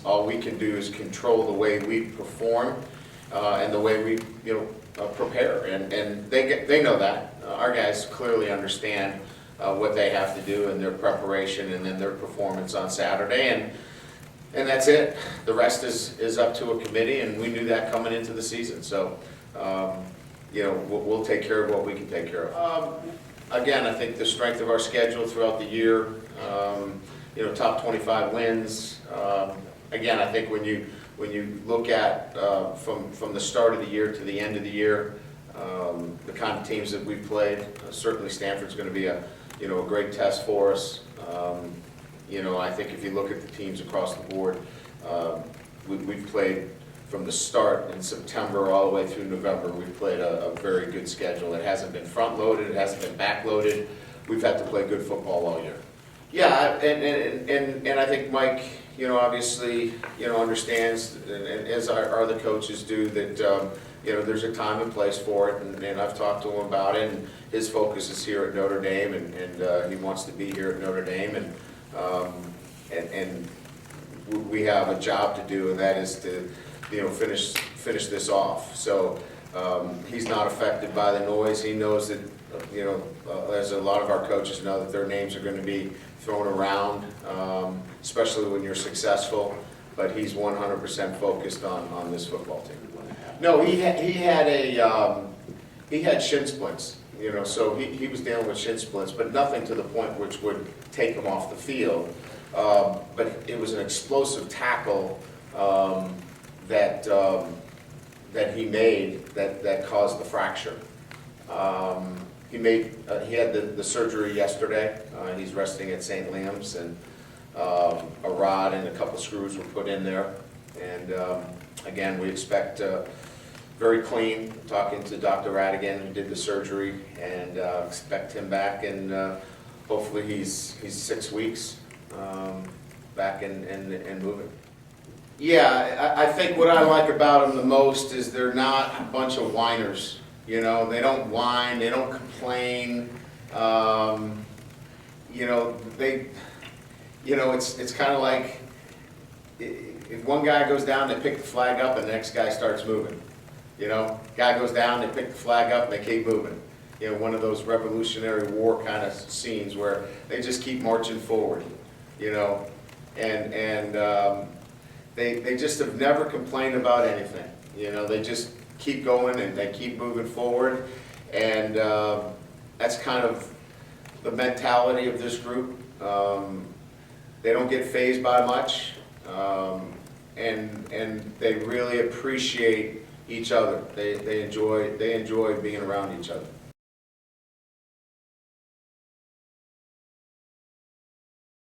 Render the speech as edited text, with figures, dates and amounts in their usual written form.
All we can do is control the way we perform and the way we, prepare. And they know that. Our guys clearly understand what they have to do in their preparation and then their performance on Saturday. And that's it. The rest is up to a committee, and we knew that coming into the season. So, we'll take care of what we can take care of. Again, I think the strength of our schedule throughout the year, top 25 wins. Again, I think when you look at from the start of the year to the end of the year, the kind of teams that we've played, certainly Stanford's going to be a great test for us. I think if you look at the teams across the board, we've played from the start in September all the way through November. We've played a very good schedule. It hasn't been front-loaded. It hasn't been back-loaded. We've had to play good football all year. Yeah, and I think Mike, obviously, understands, and as our other coaches do, that there's a time and place for it, and I've talked to him about it. And his focus is here at Notre Dame, and he wants to be here at Notre Dame, and we have a job to do, and that is to finish this off. So he's not affected by the noise. He knows that as a lot of our coaches know, that their names are going to be thrown around, especially when you're successful. But he's 100% focused on this football team. No, he had shin splints. So he was dealing with shin splints, but nothing to the point which would take him off the field. But it was an explosive tackle that he made that caused the fracture. He had the surgery yesterday. He's resting at St. Liam's, and a rod and a couple screws were put in there. And again, we expect very clean. Talking to Dr. Radigan, who did the surgery, and expect him back, and hopefully he's 6 weeks back and moving. Yeah, I think what I like about them the most is they're not a bunch of whiners. They don't whine, they don't complain. It's kind of like if one guy goes down, they pick the flag up, and the next guy starts moving. Guy goes down, they pick the flag up, and they keep moving. One of those Revolutionary War kind of scenes where they just keep marching forward. They just have never complained about anything. They just keep going and they keep moving forward, and that's kind of the mentality of this group. They don't get fazed by much, and they really appreciate each other. They enjoy being around each other.